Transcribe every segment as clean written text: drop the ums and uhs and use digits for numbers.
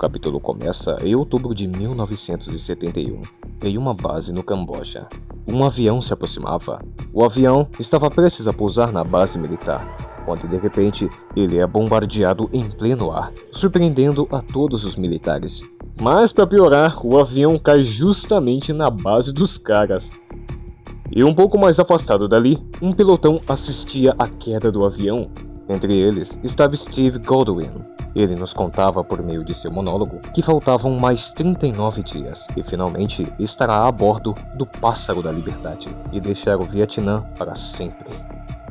capítulo começa em outubro de 1971, em uma base no Camboja. Um avião se aproximava. O avião estava prestes a pousar na base militar, quando de repente ele é bombardeado em pleno ar, surpreendendo a todos os militares. Mas para piorar, o avião cai justamente na base dos caras. E um pouco mais afastado dali, um pelotão assistia à queda do avião. Entre eles estava Steve Goldwyn. Ele nos contava por meio de seu monólogo que faltavam mais 39 dias e finalmente estará a bordo do Pássaro da Liberdade e deixar o Vietnã para sempre.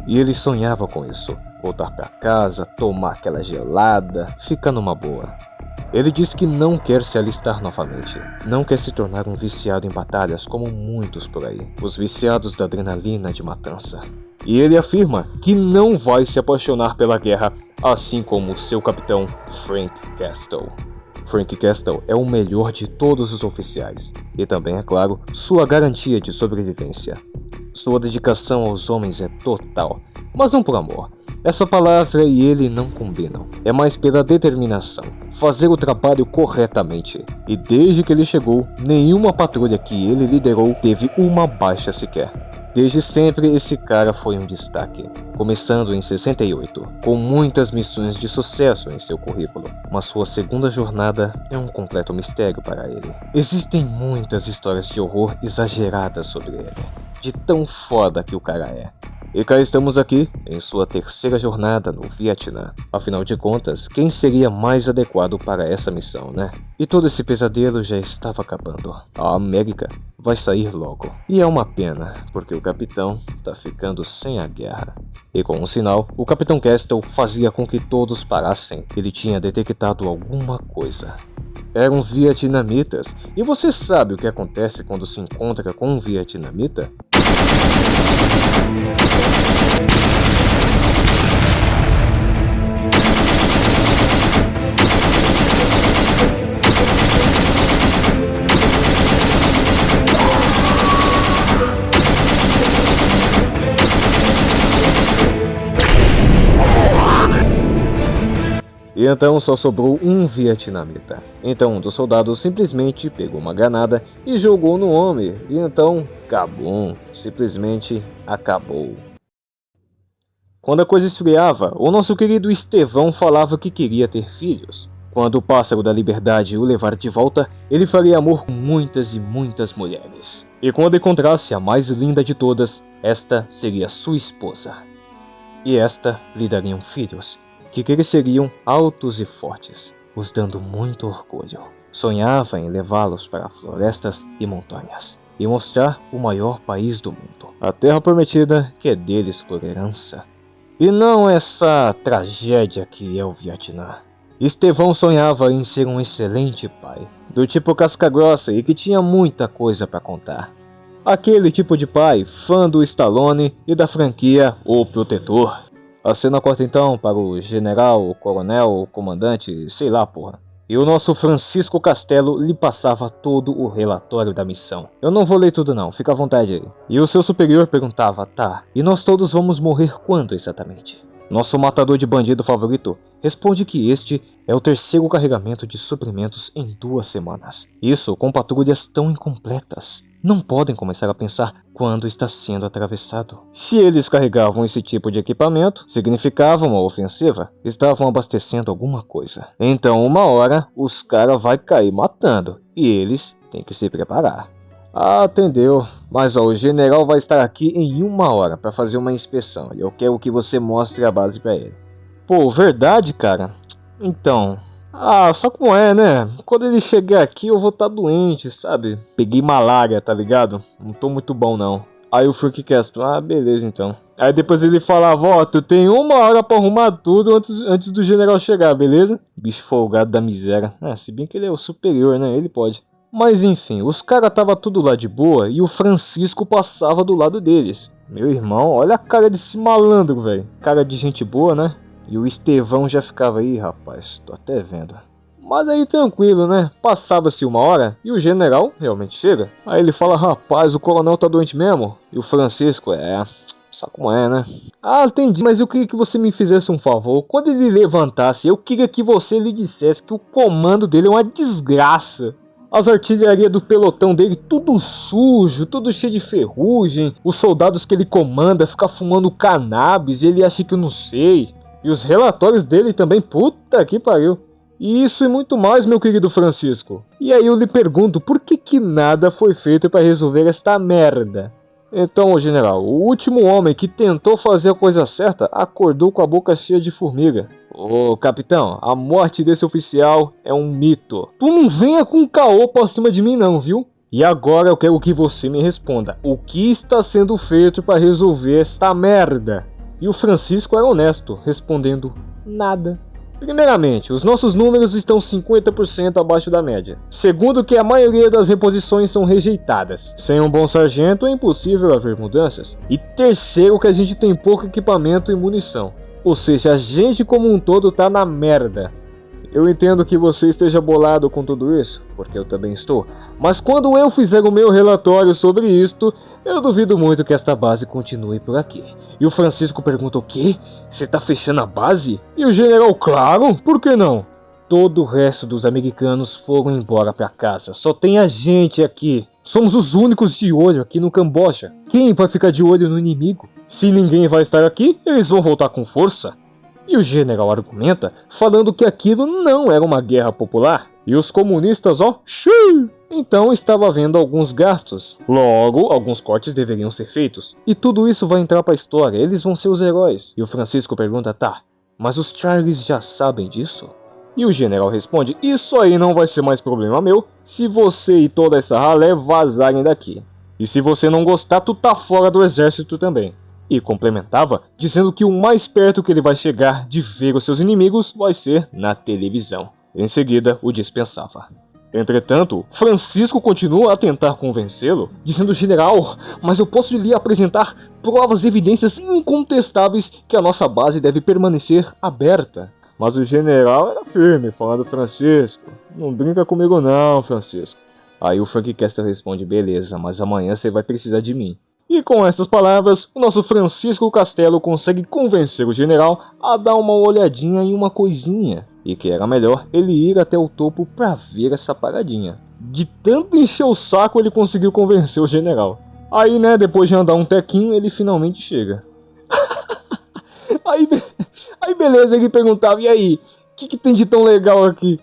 E ele sonhava com isso, voltar para casa, tomar aquela gelada, ficar numa boa. Ele diz que não quer se alistar novamente, não quer se tornar um viciado em batalhas como muitos por aí, os viciados da adrenalina de matança. E ele afirma que não vai se apaixonar pela guerra, assim como seu capitão Frank Castle. Frank Castle é o melhor de todos os oficiais, e também, é claro, sua garantia de sobrevivência. Sua dedicação aos homens é total, mas não por amor. Essa palavra e ele não combinam, é mais pela determinação, fazer o trabalho corretamente. E desde que ele chegou, nenhuma patrulha que ele liderou teve uma baixa sequer. Desde sempre esse cara foi um destaque, começando em 68, com muitas missões de sucesso em seu currículo, mas sua segunda jornada é um completo mistério para ele. Existem muitas histórias de horror exageradas sobre ele, de tão foda que o cara é. E cá estamos aqui, em sua terceira jornada no Vietnã. Afinal de contas, quem seria mais adequado para essa missão, né? E todo esse pesadelo já estava acabando. A América vai sair logo. E é uma pena, porque o capitão tá ficando sem a guerra. E com um sinal, o capitão Castle fazia com que todos parassem. Ele tinha detectado alguma coisa. Eram vietnamitas. E você sabe o que acontece quando se encontra com um vietnamita? E então só sobrou um vietnamita. Então um dos soldados simplesmente pegou uma granada e jogou no homem. E então, cabum, simplesmente acabou. Quando a coisa esfriava, o nosso querido Estevão falava que queria ter filhos. Quando o Pássaro da Liberdade o levar de volta, ele faria amor com muitas e muitas mulheres. E quando encontrasse a mais linda de todas, esta seria sua esposa. E esta lhe dariam filhos, que cresceriam altos e fortes, os dando muito orgulho. Sonhava em levá-los para florestas e montanhas, e mostrar o maior país do mundo, a terra prometida que é deles por herança. E não essa tragédia que é o Vietnã. Estevão sonhava em ser um excelente pai, do tipo casca-grossa e que tinha muita coisa para contar. Aquele tipo de pai, fã do Stallone e da franquia O Protetor. A cena corta então para o general, o coronel, o comandante, sei lá porra. E o nosso Francisco Castelo lhe passava todo o relatório da missão. Eu não vou ler tudo não, fica à vontade aí. E o seu superior perguntava, tá, e nós todos vamos morrer quando exatamente? Nosso matador de bandido favorito responde que este é o terceiro carregamento de suprimentos em 2 semanas. Isso com patrulhas tão incompletas. Não podem começar a pensar quando está sendo atravessado. Se eles carregavam esse tipo de equipamento, significava uma ofensiva. Estavam abastecendo alguma coisa. Então uma hora os caras vai cair matando e eles têm que se preparar. Ah, entendeu. Mas ó, o general vai estar aqui em 1 hora para fazer uma inspeção e eu quero que você mostre a base para ele. Pô, verdade, cara? Então... Ah, só como é, né? Quando ele chegar aqui eu vou estar doente, sabe? Peguei malária, tá ligado? Não tô muito bom não. Aí o Frank Castle, ah, beleza então. Aí depois ele falava, ó, tu tem 1 hora pra arrumar tudo antes do general chegar, beleza? Bicho folgado da miséria. Ah, se bem que ele é o superior, né? Ele pode. Mas enfim, os caras tava tudo lá de boa e o Francisco passava do lado deles. Meu irmão, olha a cara desse malandro, velho. Cara de gente boa, né? E o Estevão já ficava aí, rapaz, tô até vendo. Mas aí tranquilo, né? Passava-se 1 hora e o general realmente chega. Aí ele fala, rapaz, o coronel tá doente mesmo? E o Francisco, Sabe como é, né? Ah, entendi, mas eu queria que você me fizesse um favor. Quando ele levantasse, eu queria que você lhe dissesse que o comando dele é uma desgraça. As artilharias do pelotão dele, tudo sujo, tudo cheio de ferrugem. Os soldados que ele comanda ficam fumando cannabis, ele acha que eu não sei. E os relatórios dele também, puta que pariu. E isso e muito mais, meu querido Francisco. E aí eu lhe pergunto, por que nada foi feito para resolver esta merda? Então, general, o último homem que tentou fazer a coisa certa acordou com a boca cheia de formiga. Ô, capitão, a morte desse oficial é um mito. Tu não venha com caô pra cima de mim não, viu? E agora eu quero que você me responda. O que está sendo feito para resolver esta merda? E o Francisco era honesto, respondendo nada. Primeiramente, os nossos números estão 50% abaixo da média. Segundo, que a maioria das reposições são rejeitadas. Sem um bom sargento é impossível haver mudanças. E terceiro, que a gente tem pouco equipamento e munição. Ou seja, a gente como um todo tá na merda. Eu entendo que você esteja bolado com tudo isso, porque eu também estou. Mas quando eu fizer o meu relatório sobre isto, eu duvido muito que esta base continue por aqui. E o Francisco pergunta: o quê? Você tá fechando a base? E o general: claro, por que não? Todo o resto dos americanos foram embora pra casa. Só tem a gente aqui. Somos os únicos de olho aqui no Camboja. Quem vai ficar de olho no inimigo? Se ninguém vai estar aqui, eles vão voltar com força. E o general argumenta, falando que aquilo não era uma guerra popular. E os comunistas, ó, xiii! Então estava havendo alguns gastos. Logo, alguns cortes deveriam ser feitos. E tudo isso vai entrar pra história, eles vão ser os heróis. E o Francisco pergunta: tá, mas os Charlies já sabem disso? E o general responde: isso aí não vai ser mais problema meu, se você e toda essa ralé vazarem daqui. E se você não gostar, tu tá fora do exército também. E complementava, dizendo que o mais perto que ele vai chegar de ver os seus inimigos vai ser na televisão. Em seguida, o dispensava. Entretanto, Francisco continua a tentar convencê-lo, dizendo: general, mas eu posso lhe apresentar provas e evidências incontestáveis que a nossa base deve permanecer aberta. Mas o general era firme, falando: Francisco, não brinca comigo não, Francisco. Aí o Frank Castle responde: beleza, mas amanhã você vai precisar de mim. E com essas palavras, o nosso Francisco Castelo consegue convencer o general a dar uma olhadinha em uma coisinha. E que era melhor ele ir até o topo pra ver essa paradinha. De tanto encher o saco, ele conseguiu convencer o general. Aí, né, depois de andar um tequinho, ele finalmente chega. aí beleza, ele perguntava: e aí, o que tem de tão legal aqui?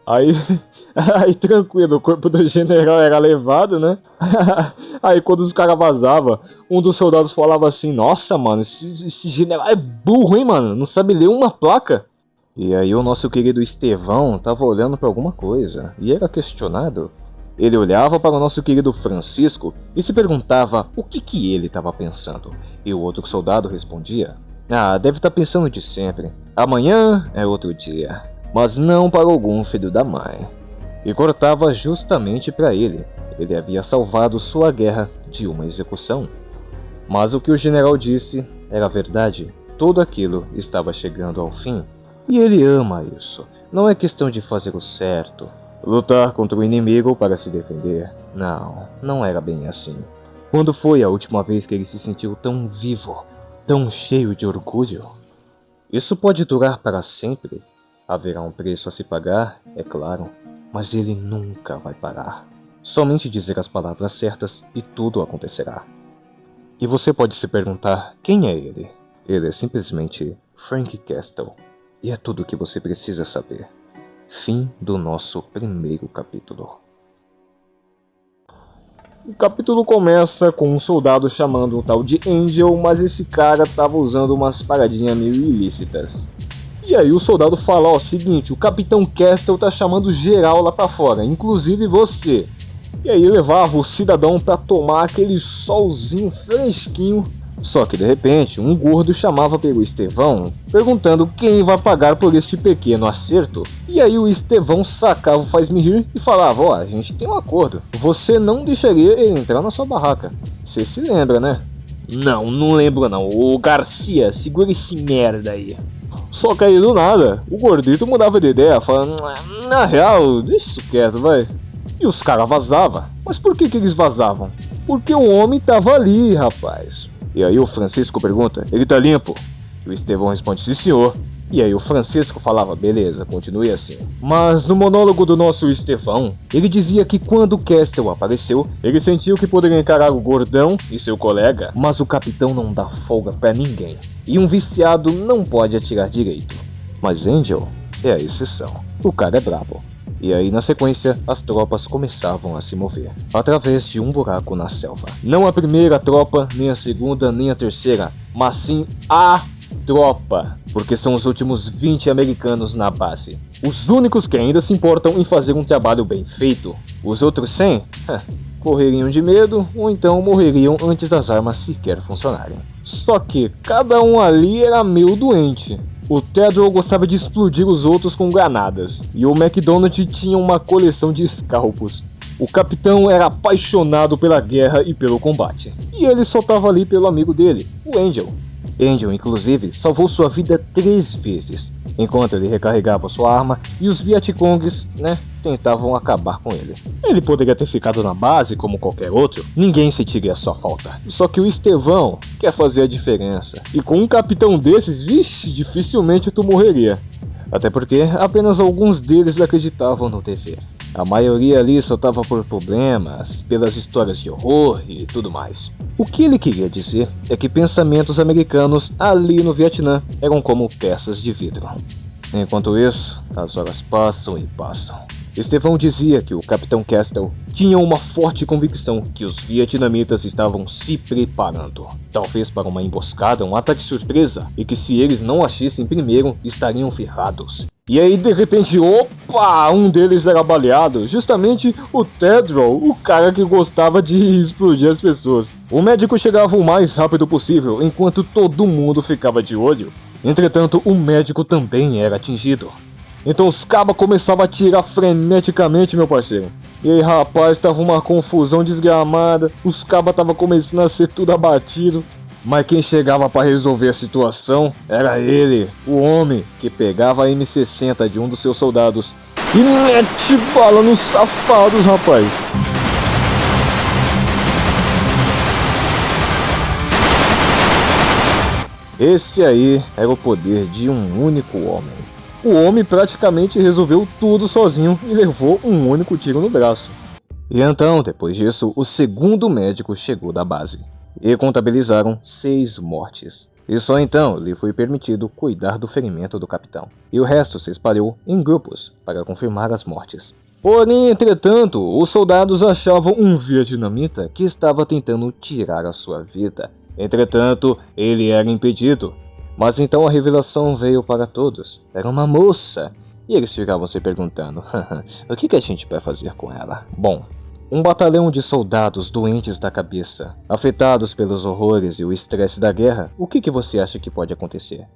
Aí tranquilo, o corpo do general era levado, né? Aí quando os caras vazavam, um dos soldados falava assim: nossa, mano, esse general é burro, hein, mano? Não sabe ler uma placa? E aí o nosso querido Estevão tava olhando pra alguma coisa e era questionado. Ele olhava para o nosso querido Francisco e se perguntava o que ele estava pensando. E o outro soldado respondia: ah, deve estar pensando de sempre. Amanhã é outro dia. Mas não para algum filho da mãe. E cortava justamente para ele. Ele havia salvado sua guerra de uma execução. Mas o que o general disse era verdade. Tudo aquilo estava chegando ao fim. E ele ama isso. Não é questão de fazer o certo, lutar contra o inimigo para se defender. Não era bem assim. Quando foi a última vez que ele se sentiu tão vivo, tão cheio de orgulho? Isso pode durar para sempre. Haverá um preço a se pagar, é claro, mas ele nunca vai parar. Somente dizer as palavras certas e tudo acontecerá. E você pode se perguntar: quem é ele? Ele é simplesmente Frank Castle. E é tudo o que você precisa saber. Fim do nosso primeiro capítulo. O capítulo começa com um soldado chamando um tal de Angel, mas esse cara tava usando umas paradinhas meio ilícitas. E aí o soldado fala: ó, seguinte, o Capitão Castle tá chamando geral lá pra fora, inclusive você. E aí levava o cidadão pra tomar aquele solzinho fresquinho. Só que de repente, um gordo chamava pelo Estevão, perguntando quem vai pagar por este pequeno acerto. E aí o Estevão sacava o faz-me rir e falava: ó, a gente tem um acordo. Você não deixaria ele entrar na sua barraca. Você se lembra, né? Não lembro não. Ô Garcia, segura esse merda aí. Só que aí do nada, o gordito mudava de ideia, falando: na real, deixa isso quieto, vai. e os caras vazavam. Mas por que eles vazavam? Porque o homem tava ali, rapaz. E aí o Francisco pergunta, ele tá limpo? E o Estevão responde, sim senhor. E aí o Francisco falava, beleza, continue assim. Mas no monólogo do nosso Estevão, ele dizia que quando Castle apareceu, ele sentiu que poderia encarar o gordão e seu colega, mas o capitão não dá folga pra ninguém. E um viciado não pode atirar direito. Mas Angel é a exceção. O cara é brabo. E aí na sequência, as tropas começavam a se mover, através de um buraco na selva. Não a primeira tropa, nem a segunda, nem a terceira, mas sim a tropa, porque são os últimos 20 americanos na base. Os únicos que ainda se importam em fazer um trabalho bem feito. Os outros 100, correriam de medo ou então morreriam antes das armas sequer funcionarem. Só que cada um ali era meio doente. O Tedrow gostava de explodir os outros com granadas, e o McDonald tinha uma coleção de escalpos. O capitão era apaixonado pela guerra e pelo combate, e ele só estava ali pelo amigo dele, o Angel. Angel, inclusive, salvou sua vida 3 vezes, enquanto ele recarregava sua arma e os Vietcongues, tentavam acabar com ele. Ele poderia ter ficado na base como qualquer outro, ninguém sentiria sua falta. Só que o Estevão quer fazer a diferença, e com um capitão desses, vixe, dificilmente tu morreria. Até porque apenas alguns deles acreditavam no dever. A maioria ali só estava por problemas, pelas histórias de horror e tudo mais. O que ele queria dizer é que pensamentos americanos ali no Vietnã eram como peças de vidro. Enquanto isso, as horas passam e passam. Estevão dizia que o Capitão Castle tinha uma forte convicção que os vietnamitas estavam se preparando, talvez para uma emboscada, um ataque surpresa, e que se eles não agissem primeiro, estariam ferrados. E aí de repente, opa, um deles era baleado, justamente o Tedrow, o cara que gostava de explodir as pessoas. O médico chegava o mais rápido possível, enquanto todo mundo ficava de olho. Entretanto, o médico também era atingido. Então os cabas começavam a atirar freneticamente, meu parceiro. E aí, rapaz, tava uma confusão desgramada. Os cabas tava começando a ser tudo abatido. Mas quem chegava para resolver a situação era ele, o homem que pegava a M60 de um dos seus soldados e mete bala nos safados, rapaz. Esse aí era o poder de um único homem. O homem praticamente resolveu tudo sozinho e levou um único tiro no braço. E então, depois disso, o segundo médico chegou da base. E contabilizaram 6 mortes. E só então lhe foi permitido cuidar do ferimento do capitão. E o resto se espalhou em grupos para confirmar as mortes. Porém, entretanto, os soldados achavam um vietnamita que estava tentando tirar a sua vida. Entretanto, ele era impedido. Mas então a revelação veio para todos. Era uma moça. E eles ficavam se perguntando, o que a gente vai fazer com ela? Bom, um batalhão de soldados doentes da cabeça, afetados pelos horrores e o estresse da guerra, o que você acha que pode acontecer?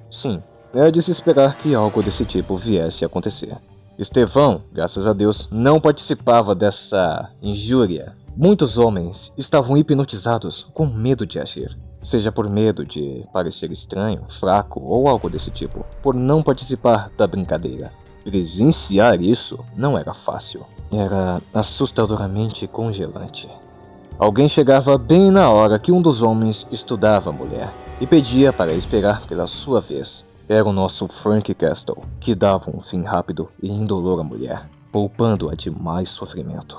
Sim, é de se esperar que algo desse tipo viesse a acontecer. Estevão, graças a Deus, não participava dessa injúria. Muitos homens estavam hipnotizados com medo de agir. Seja por medo de parecer estranho, fraco ou algo desse tipo, por não participar da brincadeira. Presenciar isso não era fácil. Era assustadoramente congelante. Alguém chegava bem na hora que um dos homens estudava a mulher e pedia para esperar pela sua vez. Era o nosso Frank Castle, que dava um fim rápido e indolor à mulher, poupando-a de mais sofrimento,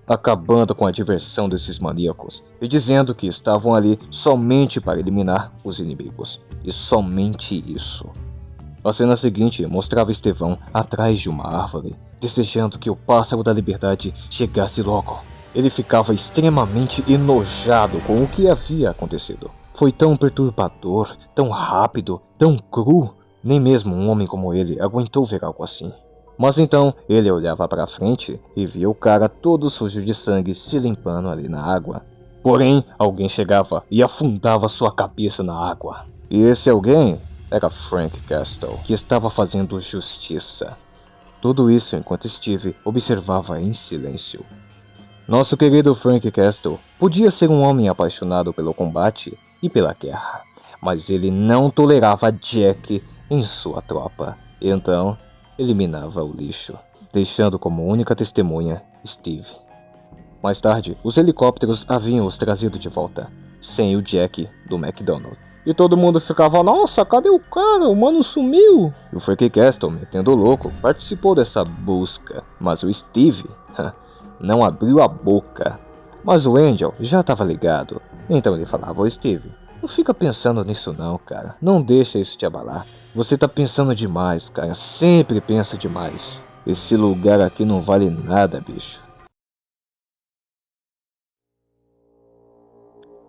acabando com a diversão desses maníacos e dizendo que estavam ali somente para eliminar os inimigos. E somente isso. A cena seguinte mostrava Estevão atrás de uma árvore, desejando que o pássaro da liberdade chegasse logo. Ele ficava extremamente enojado com o que havia acontecido. Foi tão perturbador, tão rápido, tão cru. Nem mesmo um homem como ele aguentou ver algo assim. Mas então ele olhava para frente e via o cara todo sujo de sangue se limpando ali na água. Porém, alguém chegava e afundava sua cabeça na água. E esse alguém era Frank Castle, que estava fazendo justiça. Tudo isso enquanto Steve observava em silêncio. Nosso querido Frank Castle podia ser um homem apaixonado pelo combate e pela guerra, mas ele não tolerava Jack em sua tropa. Então, eliminava o lixo, deixando como única testemunha Steve. Mais tarde, os helicópteros haviam os trazido de volta, sem o Jack do McDonald's. E todo mundo ficava, nossa, cadê o cara? O mano sumiu! E o Frank Castle, metendo louco, participou dessa busca, mas o Steve não abriu a boca. Mas o Angel já estava ligado, então ele falava, ô Steve, não fica pensando nisso não, cara, não deixa isso te abalar. Você tá pensando demais, cara, sempre pensa demais. Esse lugar aqui não vale nada, bicho.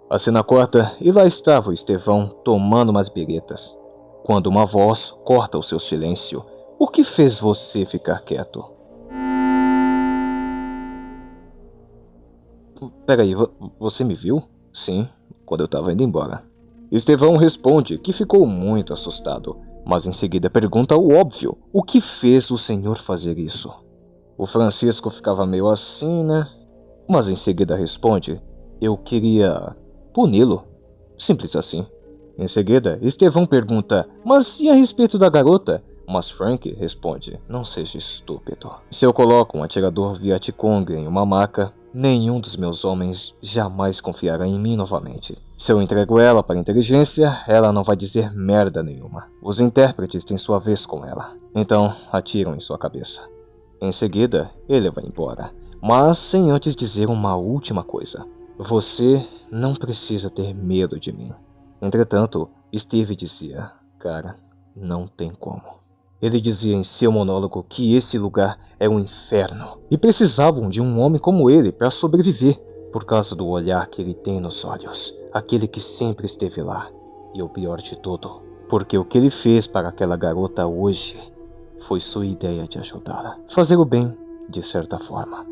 A cena corta e lá estava o Estevão tomando umas biretas, quando uma voz corta o seu silêncio. O que fez você ficar quieto? Peraí, você me viu? Sim, quando eu estava indo embora. Estevão responde que ficou muito assustado, mas em seguida pergunta o óbvio: o que fez o senhor fazer isso? O Francisco ficava meio assim, né? Mas em seguida responde: eu queria puni-lo. Simples assim. Em seguida, Estevão pergunta: mas e a respeito da garota? Mas Frank responde: não seja estúpido. Se eu coloco um atirador Vietcong em uma maca, nenhum dos meus homens jamais confiará em mim novamente. Se eu entrego ela para a inteligência, ela não vai dizer merda nenhuma. Os intérpretes têm sua vez com ela. Então, atiram em sua cabeça. Em seguida, ele vai embora, mas sem antes dizer uma última coisa. Você não precisa ter medo de mim. Entretanto, Steve dizia, cara, não tem como. Ele dizia em seu monólogo que esse lugar é um inferno e precisavam de um homem como ele para sobreviver, por causa do olhar que ele tem nos olhos, aquele que sempre esteve lá. E o pior de tudo, porque o que ele fez para aquela garota hoje foi sua ideia de ajudá-la, fazer o bem, de certa forma.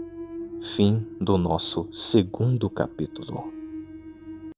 Fim do nosso segundo capítulo.